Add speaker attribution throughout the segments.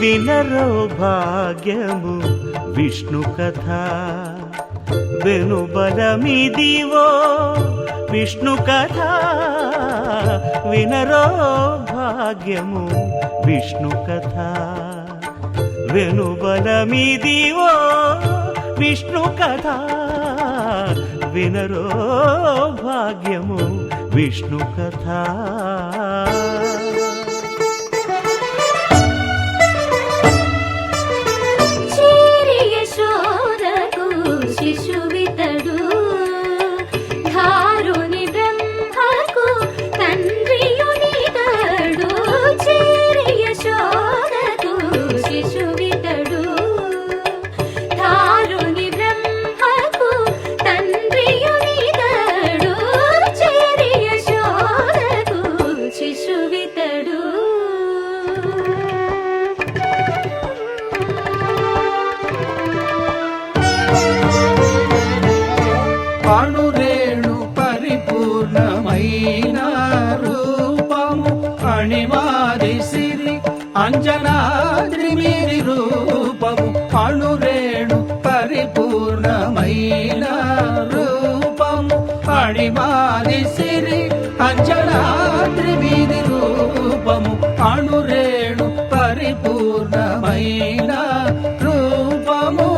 Speaker 1: వినరో భాగ్యము విష్ణు కథ వెనుబలమిదివో విష్ణు కథ వినరో భాగ్యము విష్ణు కథ వెనుబలమిదివో విష్ణు కథ వినరో భాగ్యము విష్ణు కథ.
Speaker 2: శిశువితడు ధారుని బ్రహ్మకు తండ్రియునితడు చేరి యశోదకు శిశువితడు ధారుని బ్రహ్మకు తండ్రియునితడు చేరి యశోదకు శిశువితడు.
Speaker 3: అణురేణు పరిపూర్ణమైన రూపము అణిమాది సిరి అంజనాద్రి మీరి రూపము అణురేణు పరిపూర్ణమైన రూపము అణిమాది సిరి అంజనాద్రి మీరి రూపము అణురేణు పరిపూర్ణమైన రూపము.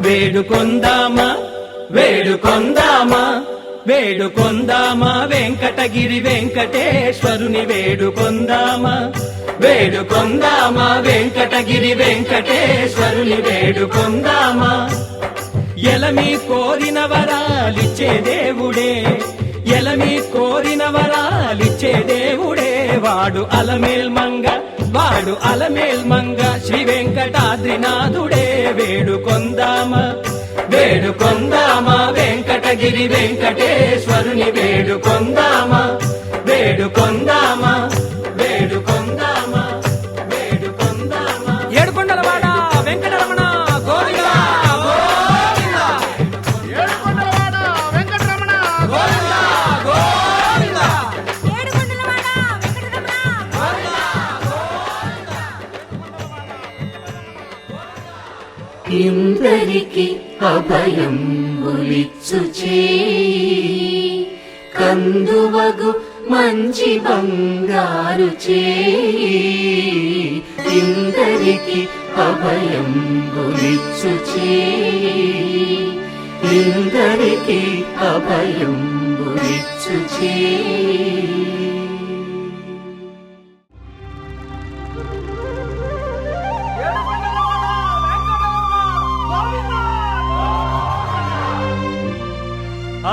Speaker 3: వేడుకొందామా వేడుకొందామా వేడుకొందామా వెంకటగిరి వెంకటేశ్వరుని వేడుకొందామా వేడుకొందామా వెంకటగిరి వెంకటేశ్వరుని వేడుకొందామా. ఎలమి కోరిన వరాలిచ్చే దేవుడే ఎలమి కోరిన వరాలిచ్చే దేవుడే వాడు అలమేల్మంగ వాడు అలమేల్మంగ శ్రీ వెంకటాద్రినాథుడే వేడుకొందామా వేడుకొందామా వెంకటగిరి వెంకటేశ్వరుని వేడుకొందామా వేడుకొందామా వేడుకొందామా వేడుకొందామా. ఏడుకొండలవాడ వెంకటరమణ గోవిందా గోవిందా ఏడుకొండలవాడ వెంకటరమణ గోవిందా గోవిందా ఏడుకొండలవాడ వెంకటరమణ గోవిందా గోవిందా.
Speaker 2: ఇందరికి అభయం ఉలిచ్చు చేయి కందువగు మంచి బంగారు చేయి ఇందరికి అభయం ఉలిచ్చు చేయి ఇందరికి అభయం ఉలిచ్చు చేయి.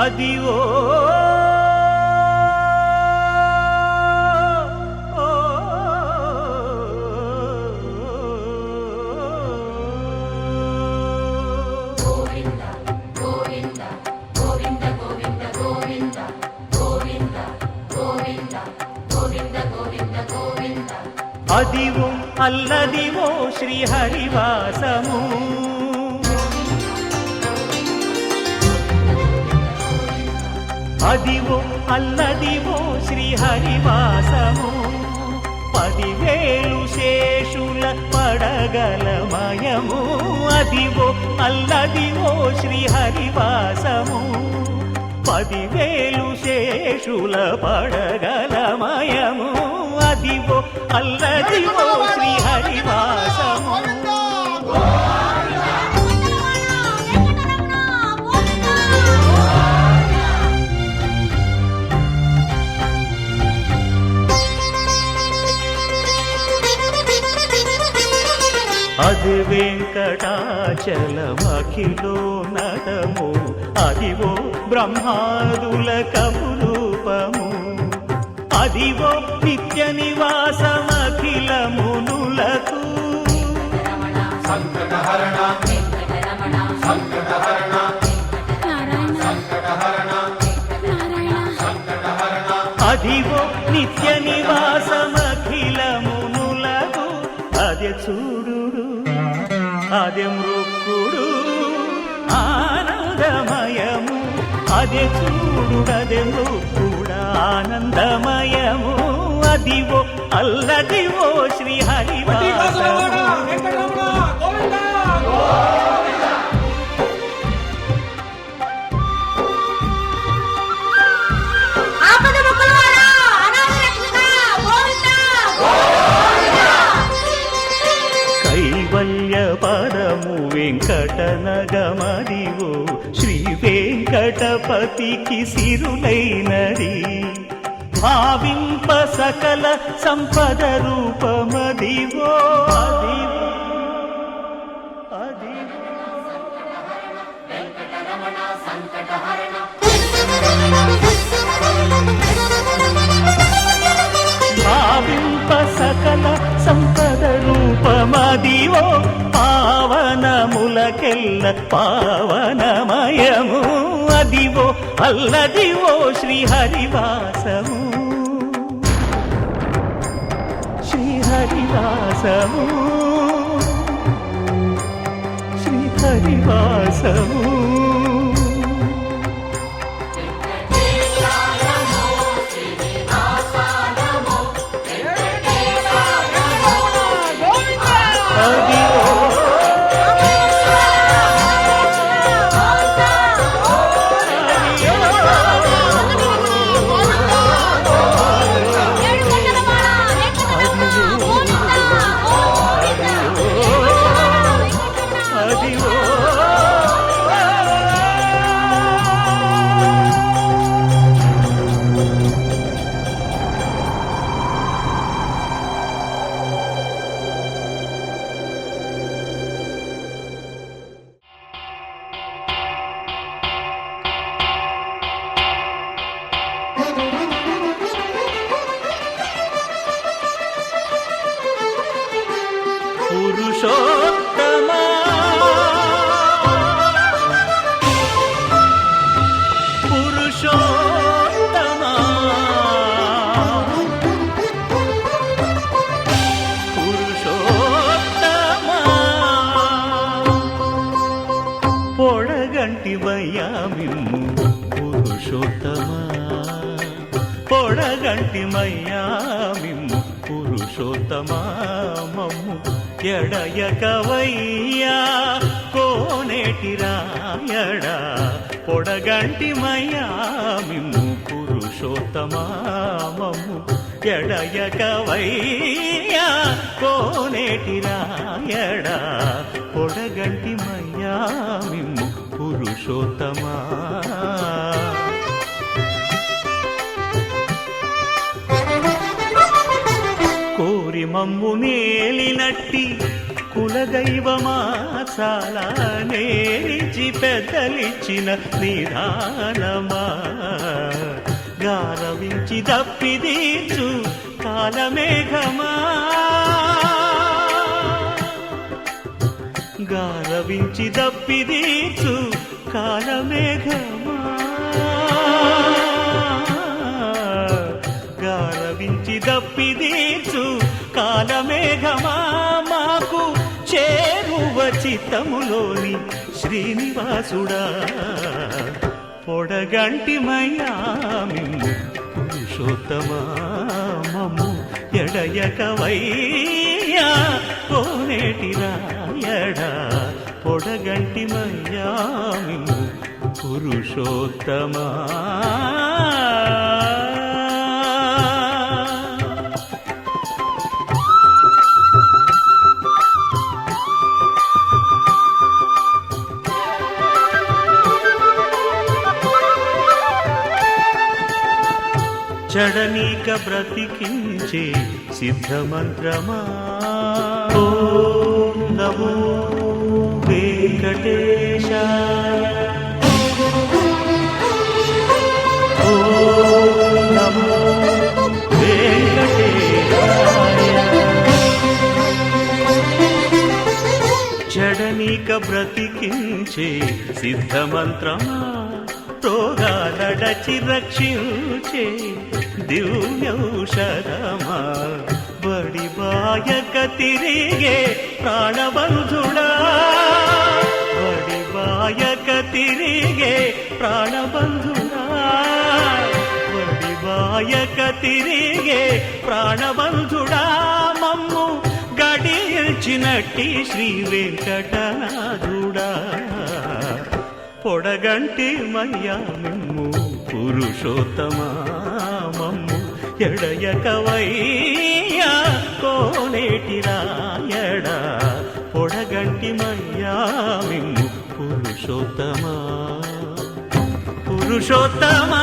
Speaker 1: అదివో అదివో అల్లదివో శ్రీహరివాసము అదివో అల్లదివో శ్రీహరివాసము 10,000 శేషుల పడగలమయము అదివో అల్లదివో శ్రీహరివాసము 10,000 శేషుల పడగలమయము అదివో అల్లదివో శ్రీహరివాసము. అది వెంకటాచలమఖిలో నటము అదివో బ్రహ్మాదుల కపురూపము అదివో నిత్య నివాసమఖిల మునులకు
Speaker 3: సంకటహరణ సంకటహరణ సంకటహరణ
Speaker 1: నిత్య నివాసమఖిలమునులకు అదే చూడుడు అదే మృక్కుడు ఆనందమయము అదే చూడుడదే మృక్కుడ ఆనందమయము అదివో అల్లదివో శ్రీ హరివాసము కైవల్య పరము వెంకటనగమదివో శ్రీ వెంకటపతికి సిరులైనది భావింప సకల సంపద రూపమదివో అదివో అదివో భావింప సకల సంపద రూపమదివో పావనములకెల్ల పావనమయము అదివో అల్లదివో శ్రీ హరివాసము శ్రీ హరివాసము శ్రీ హరివాసము పురుషోత్తమా పురుషోత్తమా పురుషోత్తమా పొడగంటివయ్యా మిమ్ము పురుషోత్తమా పొడగంటిమయ్యా మిమ్ము పురుషోత్తమా మమ్ము ఎడయకవయ్యా కోనేటి రాయడా పొడగంటిమయ్యా మిమ్ము పురుషోత్తమా మమ్ము ఎడయకవయ్యా కోనేటి రాయడా పొడగంటిమయ్యా మిమ్ము పురుషోత్తమా కోరి మమ్ము నేలినట్టి కులదైవమా చాలా నేలిచి పెద్దలిచ్చిన నిదానమా గారవించి దప్పిదీర్చు కాలమేఘమా గారవించి దప్పిదీర్చు కాలమేఘమా గారవించి దప్పిదీర్చు కాలమేఘమా మాకు చేరువ చిత్తములోని శ్రీనివాసుడా పొడగంటిమయ్యా మిమ్ము పురుషోత్తమా మమ్ము ఎడయకవయ్యా కోనేటి రాయడా పొడగంటిమయ్యా మిమ్ము పురుషోత్తమా చడనీక బ్రతికించే సిద్ధమంత్రమా ఓం నమో వెంకటేశాయ ఓం నమో వెంకటేశాయ చడనీక బ్రతికించే సిద్ధమంత్రమా రోగాలడచి రక్షించే దివ్యౌషధమా బడిబాయక తిరిగే ప్రాణబంధుడా బడిబాయక తిరిగే ప్రాణబంధుడా బడిబాయక తిరిగే ప్రాణబంధుడా మమ్ము గడిచినట్టి శ్రీ వెంకటనాథుడా పొడగంటి మయ్యా మిమ్ము పురుషోత్తమా మమ్ము ఎడయకవయ్యా కోనేటి రాయడా పొడగంటి మయ్యా మిమ్ము పురుషోత్తమా పురుషోత్తమా